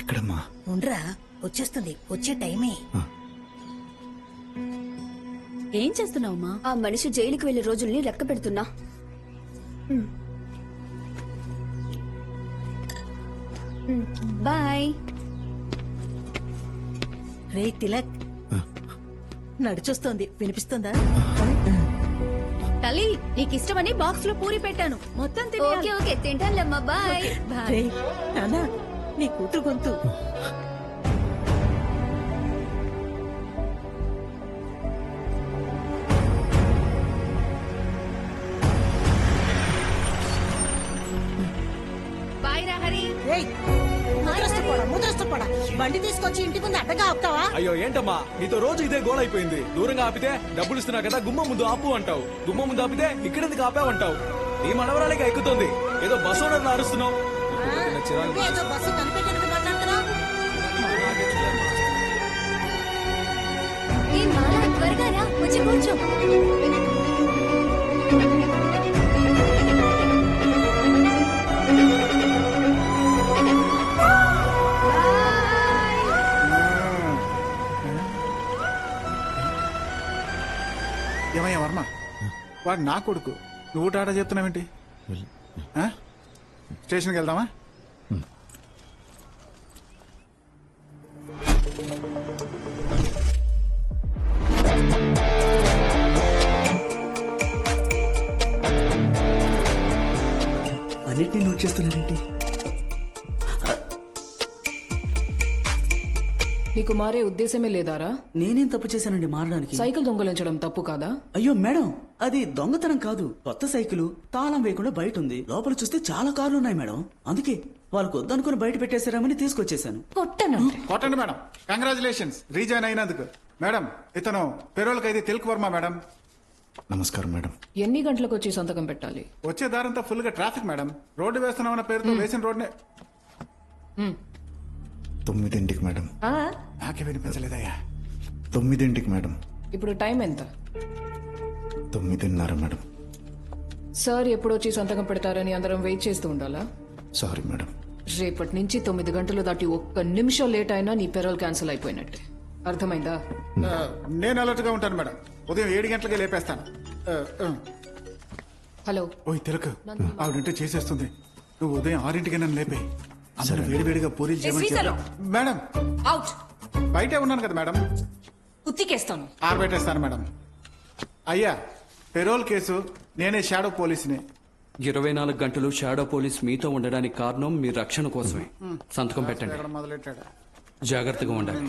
ఎక్కడమ్మా? ఉండ్రా, వచ్చేస్తుంది. వచ్చే టైమే. ఏం చేస్తున్నావమ్మా? ఆ మనిషి జైలుకి వెళ్లే రోజుల్ని లెక్క పెడుతున్నా. బాయ్. రే తిలక్, నడిచొస్తోంది. వినిపిస్తుందా? తల్లి, నీకు ఇష్టమని బాక్స్ లో పూరి పెట్టాను, మొత్తం ఓకే ఓకే తింటానులేమ్మా. బాయ్. రే నానా, నీ కూతురు గొంతు. బాయ్ రా హరి. రేయ్, ముద్రష్టపోడా. బండి తీసుకొచ్చి ఇంటి ముందు అడ్డగా ఆపుతావా? అయ్యో ఏంటమ్మా, నీతో రోజు ఇదే గోల్ అయిపోయింది. దూరంగా ఆపితే డబ్బులు ఇస్తున్నా కదా, గుమ్మ ముందు ఆపు అంటావు. గుమ్మ ముందు ఆపితే ఇక్కడెందుకు ఆపావంటావు. ఈ మనవరాలకి ఎక్కుతుంది. ఏదో బస్ ఓనర్ అరుస్తున్నావు. ఏదో బస్సు కనిపెట్టడానికి మాట్లాడుతున్నావు. ఏ మాలా, త్వరగా రా, వచ్చి కూర్చో. ఏమయ్యా వర్మ, వాడు నా కొడుకు, నువ్వు టాటా చెప్తున్నావేంటి? స్టేషన్కి వెళ్దామా? అన్నిటినీ నోట్ చేస్తున్నారేంటి? నీకు మారే ఉద్దేశమే లేదారా? నేనేం తప్పు చేశానండి మారడానికి? సైకిల్ దొంగలించడం తప్పు కాదా? అయ్యో మేడం, అది దొంగతనం కాదు. కొత్త సైకిల్ తాళం వేయకుండా బయట ఉంది. లోపల చూస్తే చాలా కార్లు ఉన్నాయి మేడం. అందుకే వాళ్ళకు వద్దనుకుని బయట పెట్టేశారామని తీసుకొచ్చేసాను. కొట్టండి మేడం. కంగ్రాచులేషన్స్ రీజాయిన్ అయినందుకు. మేడం, ఇతను పెరోల్ ఖైదీ తిలక్ వర్మ మేడం. నమస్కారం మేడం. ఎన్ని గంటలకు వచ్చి సంతకం పెట్టాలి? వచ్చే దారంతా ఫుల్ గా ట్రాఫిక్ మేడం. రోడ్డు వేస్తున్నామన్న పేరుతో వేసిన రోడ్నే. 9ంటికి మేడం. నాకే వినిపించలేదయ్యా. 9ంటికి మేడం. ఇప్పుడు టైం ఎంత? 9:30 మేడం. సార్ ఎప్పుడు వచ్చి సంతకం పెడతారని అందరం వెయిట్ చేస్తూ ఉండాలా? Sorry madam. రేపటి నుంచి 9 గంటలు దాటి ఒక్క నిమిషం లేట్ అయినా నీ పెరోల్ క్యాన్సిల్ అయిపోయినట్టే. అర్థమైందా? నేను అలర్ట్ గా ఉంటాను మేడం. ఉదయం 7 గంటలకే లేపేస్తాను. హలో. ఓయ్ తిలక్, ఆవిడంటే చేసేస్తుంది. నువ్వు ఉదయం 6ంటికి నన్ను లేపే. అందరూ వేడివేడిగా పూరీలు చేయమని చెప్పారు. Madam, out. బయటే ఉన్నాను కదా మేడం. ఉత్తికేస్తాను. ఆరబెట్టేస్తాను మేడం. అయ్యా, పెరోల్ కేసు నేనే షాడో పోలీసుని. 24 గంటలు షాడో పోలీస్ మీతో ఉండడానికి కారణం మీ రక్షణ కోసమే. సంతకం పెట్టండి. మొదలెట్టాడు. జాగ్రత్తగా ఉండాలి.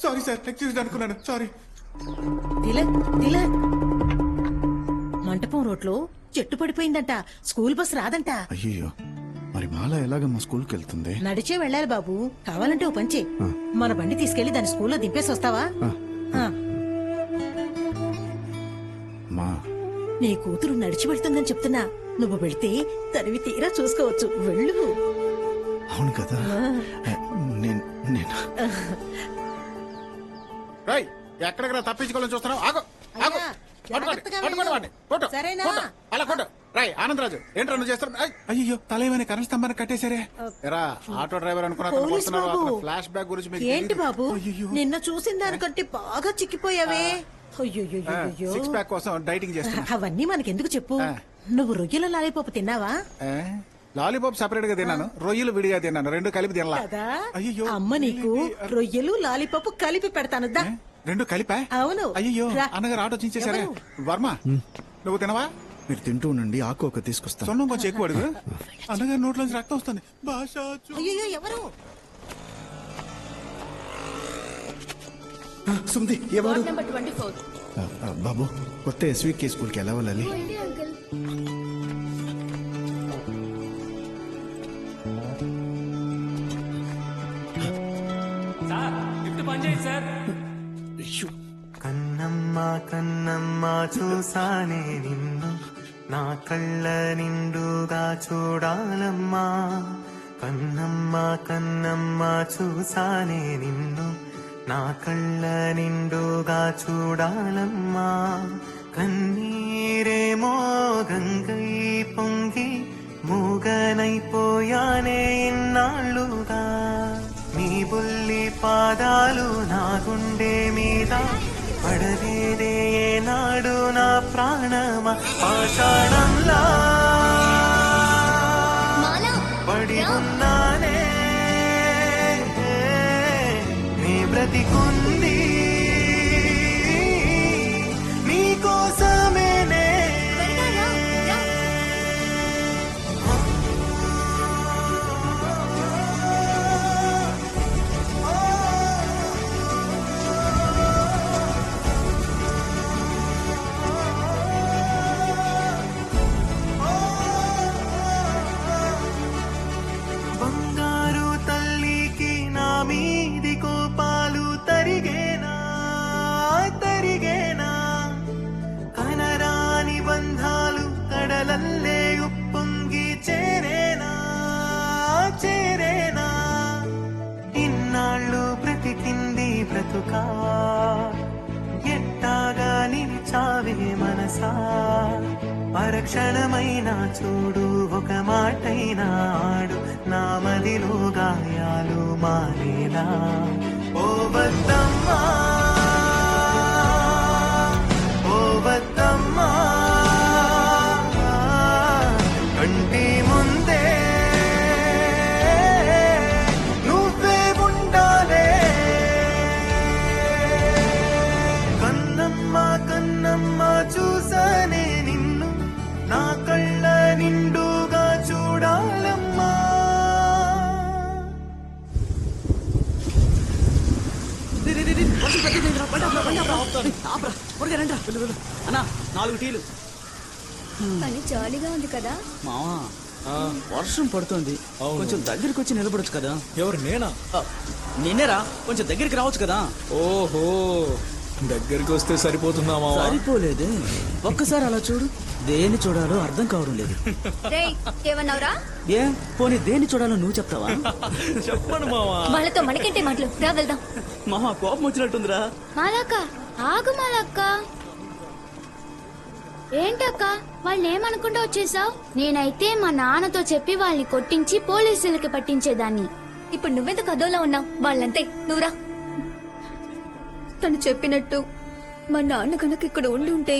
సారీ సార్, ఎక్స్క్యూజ్ అనుకున్నాను. సారీ. తిలక్ తిలక్, మంటపం రోడ్లో చెట్టు పడిపోయిందంట. స్కూల్ బస్ రాదంట. అయ్యో, మరి మాల ఎలాగమ్మా స్కూల్కి వెళ్తుంది? నడిచే వెళ్ళాలి బాబు. కావాలంటే ఓ పంచే, మన బండి తీసుకెళ్లి దాని స్కూల్లో దింపేసి వస్తావా? మా నీ కూతురు నడిచి వెళ్తుందని చెప్తున్నా. నువ్వు వెళ్తే తనివి తీరా చూసుకోవచ్చు. వెళ్ళు. అవును కదా. నేను రై, ఎక్కడికి తప్పించుకోవాలని చూస్తున్నావు? ఆగు, ఆగు. పట్టుకోండి వాడిని. కొట్టు, సరేనా? కొట్టు. అలా కొట్టు. రై ఆనందరాజు, ఏంట్రా నువ్వు చేస్తావు? అయ్యో, తలేమని కరెంట్ స్తంభాన్ని కట్టేశారే. ఎరా, ఆటో డ్రైవర్ పోలీస్ బాబు. అనుకున్నా. ఫ్లాష్ బ్యాక్ గురించి మీకు ఏంటి తెలీదు. బాబు, అయ్యయ్యో. నిన్న చూసిన దానికంటే బాగా చిక్కిపోయావే. అయ్యో, సిక్స్ ప్యాక్ కోసం డైటింగ్ చేస్తున్నా. అవన్నీ మనకెందుకు చెప్పు. నువ్వు రొయ్యల లాలిపప్పు తిన్నావా? లాలీపాప్ సెపరేట్ గా తిన్నాను, రొయ్యలు విడిగా తిన్నాను. రెండు కలిపి తినలా. కదా, అయ్యో, అమ్మ నీకు రొయ్యలు లాలిపప్పు కలిపి పెడతాను. దా. రెండు కలిపా? అవును. అయ్యో, రా. అన్నగారు ఆటో చించేశారే. వర్మ, నువ్వు తినవా? మీరు తింటూ ఉండండి, ఆకు ఒక తీసుకొస్తాను. సొన్నం కొంచెం ఎక్కువ అడుగు. అన్నగారు నోట్లోంచి రక్తం వస్తుంది. భాష అయ్యో, ఎవరు? సుమతి, ఎవరు? నెంబర్ 24. బాబు, కొత్త ఎస్వికే స్కూల్కి ఎలా వెళ్ళాలి? కన్నమ్మ కన్నమ్మ చూసానే నిన్ను, నా కళ్ళ నిండుగా చూడాలమ్మా. కన్నమ్మ కన్నమ్మ చూసానే నిన్ను, నా కళ్ళ నిండుగా చూడాలమ్మా. కన్నీరేమో గంగై పొంగి మూగ బుల్లి పాదాలు నా గుండె మీద పడలేదే నాడు నా ప్రాణమా ఆషాఢంలా మాలా పడి ఉన్నానే నీ బ్రతికుంది నీకోసమేనే బంగారు తల్లికి నా మీది కోపాలు తరిగేనా తరిగేనా కనరాని బంధాలు కడలల్లే ఉప్పొంగి చేరేనా చేరేనా ఇన్నాళ్ళు బ్రతికింది బ్రతుకా ఎట్టాగా నిలిచావే మనసా పరక్షణమైనా చూడు ఒక మాటైనా ఆడు నా మదిలో గాయాలు మానేలా ఓ వద్దమ్మా ఓ వద్దమ్మా కంటి ముందే నువ్వే ఉండాలే కన్నమ్మ కన్నమ్మ చూసానే నిన్ను నా కళ్ళ నిండుగా చూడాలమ్మా అన్నా 4 టీలు. కానీ జాలీగా ఉంది కదా. మావా వర్షం పడుతుంది, కొంచెం దగ్గరికి వచ్చి నిలబడొచ్చు కదా. ఎవరు నేనా? నిన్నేరా, కొంచెం దగ్గరికి రావచ్చు కదా. ఓహో, దగ్గరికి వస్తే సరిపోతుందామా? సరిపోలేదే, ఒక్కసారి అలా చూడు. దేన్ని చూడాలో అర్థం కావడం లేదు. రేయ్ ఏమన్నావురా? ఏ పోనీ దేన్ని చూడాలో నువ్వు చెప్తావా? చెప్పండి మావా. వాళ్ళతో మనకంటే మాటలు రా వెళ్దాం. మావా కోపం వచ్చినట్టుందిరా. మాలక్క ఆగు మాలక్క. ఏంటక్క వాళ్ళని ఏమనుకుంటూ వచ్చేసావు? నేనైతే మా నాన్నతో చెప్పి వాళ్ళని కొట్టించి పోలీసులకి పట్టించేదాన్ని. ఇప్పుడు నువ్వెందుకు అదోలా ఉన్నావు? వాళ్ళంతే, నువ్వురా. తను చెప్పినట్టు మా నాన్న కనుక ఇక్కడ ఉండి ఉంటే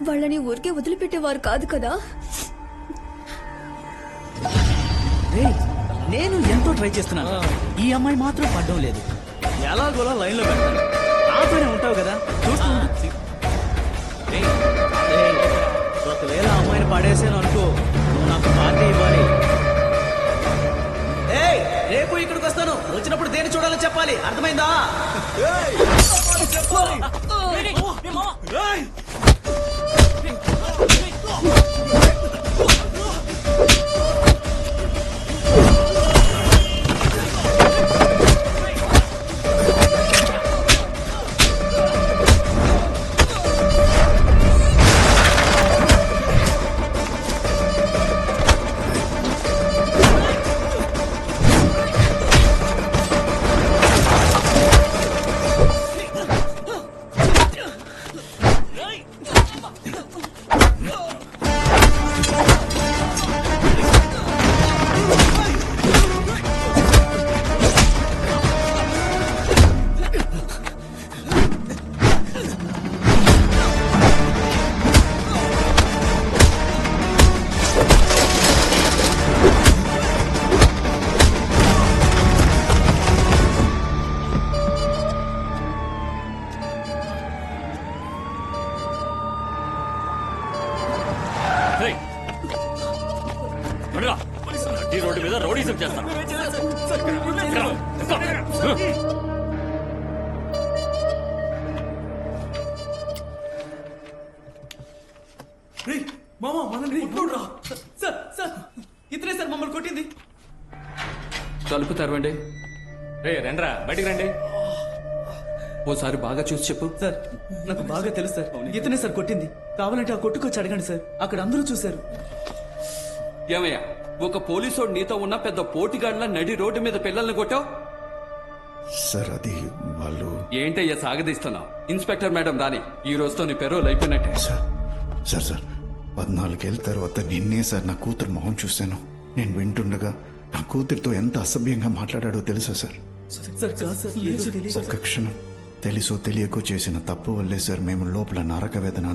వాళ్ళని ఊరికే వదిలిపెట్టేవారు కాదు కదా. రేయ్, నేను ఎంతో ట్రై చేస్తున్నాను, ఈ అమ్మాయి మాత్రం పడ్డం లేదు. ఎలాగోలా లైన్ లో పెడతాను, నాతోనే ఉంటావు కదా, చూస్తూ ఉండు. రేయ్, రేయ్, ఒకవేళ అమ్మాయిని పడేసాను అనుకో, నువ్వు నాకు పార్టీ ఇవ్వాలి. ఏయ్, రేపు ఇక్కడికి వస్తాను, వచ్చినప్పుడు దేన్ని చూడాలో చెప్పాలి, అర్థమైందా? రోడ్డు మీద రౌడీజం చేస్తాను. మామా మనల్ని ఇతనే సార్ మమ్మల్ని కొట్టింది. తలుపు తెరవండి. రే రండ్రా, బయటికి రండి. ఓసారి బాగా చూసి చెప్పు. సార్ నాకు బాగా తెలుసు సార్, ఇతనే సార్ కొట్టింది. కావాలంటే ఆ కొట్టుకొచ్చి అడగండి సార్, అక్కడ అందరూ చూశారు. ఏమయ్యా, ఒక పోలీసోడు నీతో ఉన్న పెద్ద పోటీగాడ్ల నడి రోడ్డు మీద పిల్లల్ని కొట్టావు? సార్ అది వాళ్ళు. ఏంటయ్యా సాగదీస్తున్నావు? ఇన్స్పెక్టర్ మేడం రాని, ఈ రోజుతో నీ పెరోల్ అయిపోయినట్టే. సార్ సార్ సార్ 14 ఏళ్ళ తర్వాత నిన్నే సార్ నా కూతురు మొహం చూశాను. నేను వింటుండగా నా కూతురితో ఎంత అసభ్యంగా మాట్లాడాడో తెలుసా సార్? ఒక్క క్షణం తెలుసో తెలియకో చేసిన తప్పు వల్లే సార్ మేము లోపల నరక వేదన